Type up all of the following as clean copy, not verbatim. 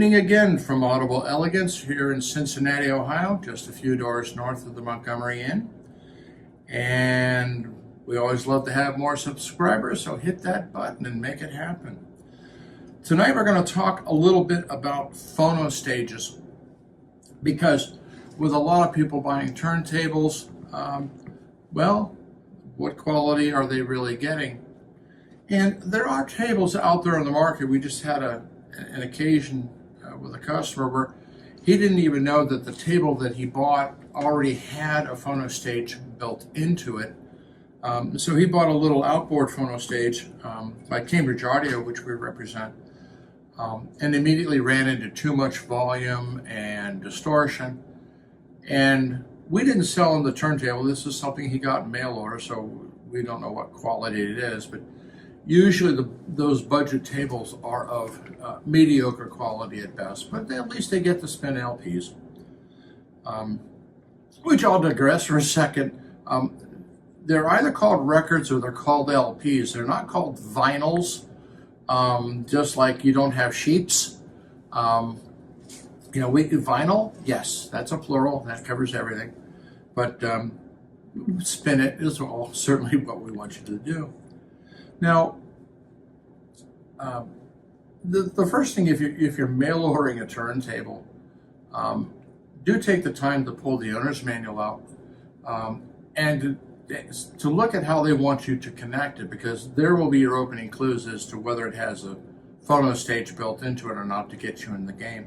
evening again from Audible Elegance here in Cincinnati, Ohio, just a few doors north of the Montgomery Inn. And we always love to have more subscribers, so hit that button and make it happen. Tonight we're going to talk a little bit about phono stages, because with a lot of people buying turntables, well, what quality are they really getting? And there are tables out there on the market. We just had an occasion with a customer where he didn't even know that the table that he bought already had a phono stage built into it. So he bought a little outboard phono stage by Cambridge Audio, which we represent, and immediately ran into too much volume and distortion. And we didn't sell him the turntable. This is something he got in mail order, so we don't know what quality it is, but usually those budget tables are of mediocre quality at best, but at least they get to spin LPs. Which I'll digress for a second. They're either called records or they're called LPs. They're not called vinyls, just like you don't have sheets. Vinyl, yes, that's a plural, that covers everything. But spin it is all certainly what we want you to do. Now, the first thing, if you're mail ordering a turntable, do take the time to pull the owner's manual out and to look at how they want you to connect it, because there will be your opening clues as to whether it has a phono stage built into it or not to get you in the game.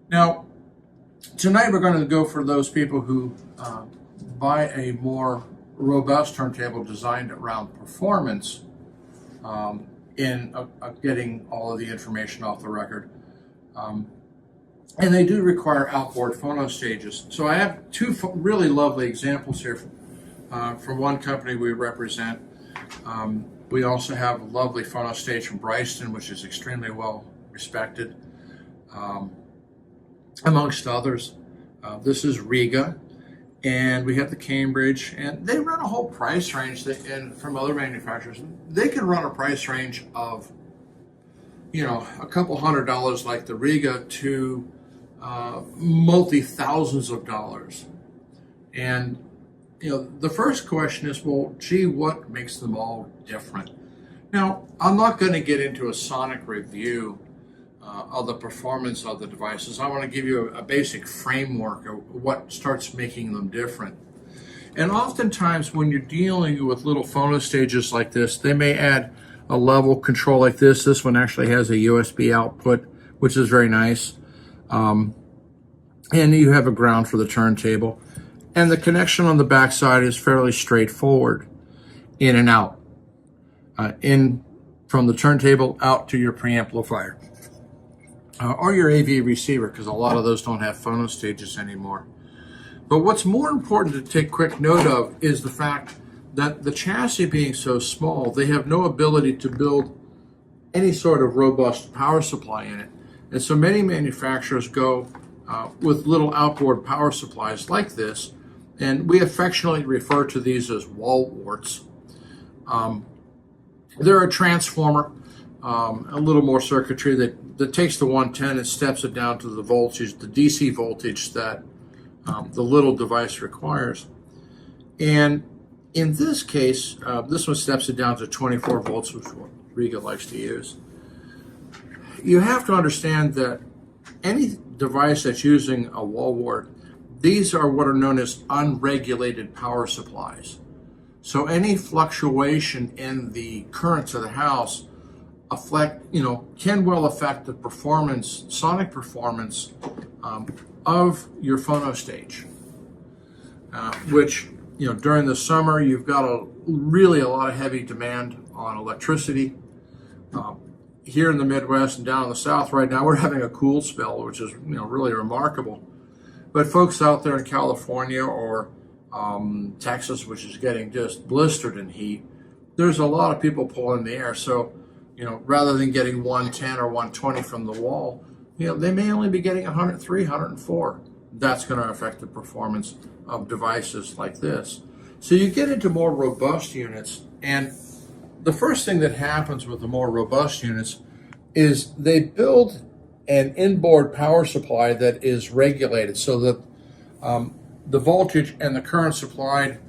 Now, tonight we're going to go for those people who buy a more robust turntable designed around performance in getting all of the information off the record. And they do require outboard phono stages. So I have two really lovely examples here from one company we represent. We also have a lovely phono stage from Bryston, which is extremely well respected, amongst others. This is Riga. And we have the Cambridge, and they run a whole price range and from other manufacturers. They can run a price range of, a couple $100 like the Riga to multi-thousands of dollars. And, the first question is, well, gee, what makes them all different? Now, I'm not going to get into a sonic review of the performance of the devices. I want to give you a basic framework of what starts making them different. And oftentimes when you're dealing with little phono stages like this, they may add a level control like this. This one actually has a USB output, which is very nice. And you have a ground for the turntable. And the connection on the back side is fairly straightforward, in and out. In from the turntable out to your preamplifier. Or your AV receiver, because a lot of those don't have phono stages anymore. But what's more important to take quick note of is the fact that the chassis being so small, they have no ability to build any sort of robust power supply in it. And so many manufacturers go with little outboard power supplies like this, and we affectionately refer to these as wall warts. They're a transformer, a little more circuitry that takes the 110 and steps it down to the voltage, the DC voltage that the little device requires. And in this case, this one steps it down to 24 volts, which Riga likes to use. You have to understand that any device that's using a wall wart, these are what are known as unregulated power supplies. So any fluctuation in the currents of the house can well affect the performance, sonic performance of your phono stage, which, during the summer, you've got really a lot of heavy demand on electricity. Here in the Midwest and down in the South right now, we're having a cool spell, which is, really remarkable. But folks out there in California or Texas, which is getting just blistered in heat, there's a lot of people pulling the air. So, rather than getting 110 or 120 from the wall, they may only be getting 103, 104. That's going to affect the performance of devices like this. So you get into more robust units, and the first thing that happens with the more robust units is they build an inboard power supply that is regulated so that the voltage and the current supplied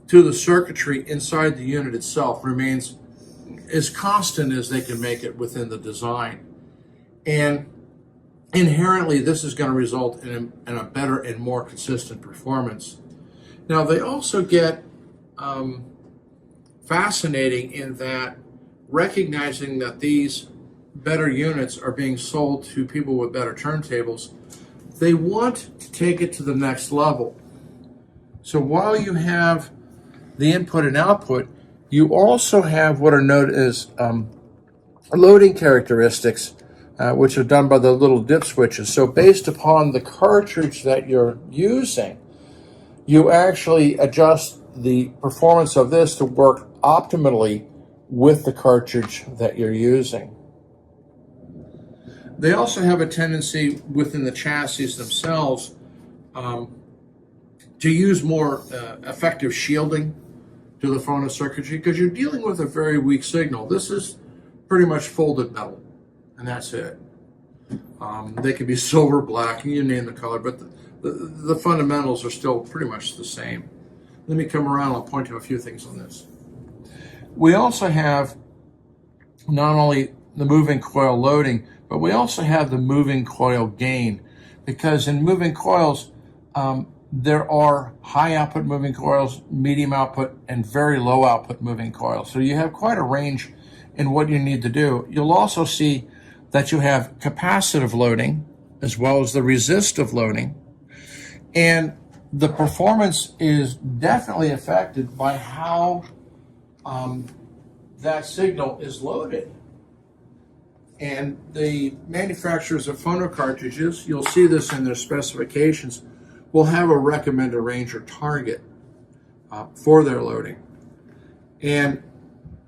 to the circuitry inside the unit itself remains as constant as they can make it within the design. And inherently, this is going to result in a better and more consistent performance. Now, they also get fascinating in that recognizing that these better units are being sold to people with better turntables, they want to take it to the next level. So while you have the input and output, you also have what are known as loading characteristics, which are done by the little dip switches. So based upon the cartridge that you're using, you actually adjust the performance of this to work optimally with the cartridge that you're using. They also have a tendency within the chassis themselves to use more effective shielding to the Phono circuitry because you're dealing with a very weak signal. This is pretty much folded metal, and that's it. They can be silver, black, you name the color, but the fundamentals are still pretty much the same. Let me come around, I'll point to a few things on this. We also have not only the moving coil loading, but we also have the moving coil gain, because in moving coils, there are high output moving coils, medium output, and very low output moving coils. So you have quite a range in what you need to do. You'll also see that you have capacitive loading as well as the resistive loading. And the performance is definitely affected by how that signal is loaded. And the manufacturers of phono cartridges, you'll see this in their specifications, will have a recommended range or target for their loading. And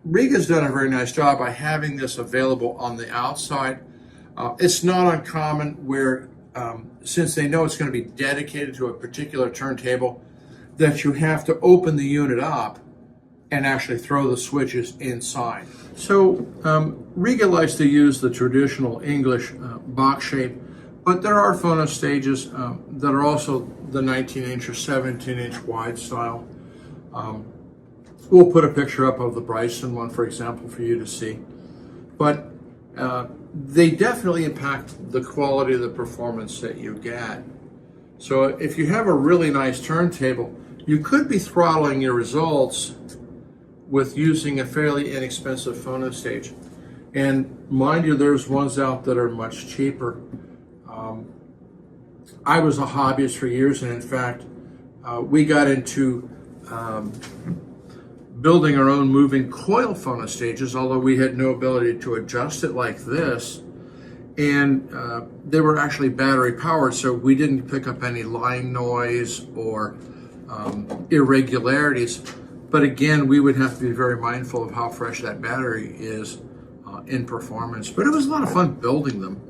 Riga's done a very nice job by having this available on the outside. It's not uncommon where, since they know it's going to be dedicated to a particular turntable, that you have to open the unit up and actually throw the switches inside. So Riga likes to use the traditional English box shape, but there are Phono stages that are also the 19-inch or 17-inch wide style. We'll put a picture up of the Bryson one, for example, for you to see. But they definitely impact the quality of the performance that you get. So if you have a really nice turntable, you could be throttling your results with using a fairly inexpensive Phono stage. And mind you, there's ones out that are much cheaper. I was a hobbyist for years, and in fact, we got into building our own moving coil Phono stages, although we had no ability to adjust it like this. And they were actually battery powered, so we didn't pick up any line noise or irregularities. But again, we would have to be very mindful of how fresh that battery is in performance. But it was a lot of fun building them.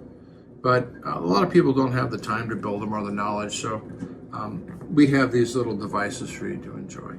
But a lot of people don't have the time to build them or the knowledge, so we have these little devices for you to enjoy.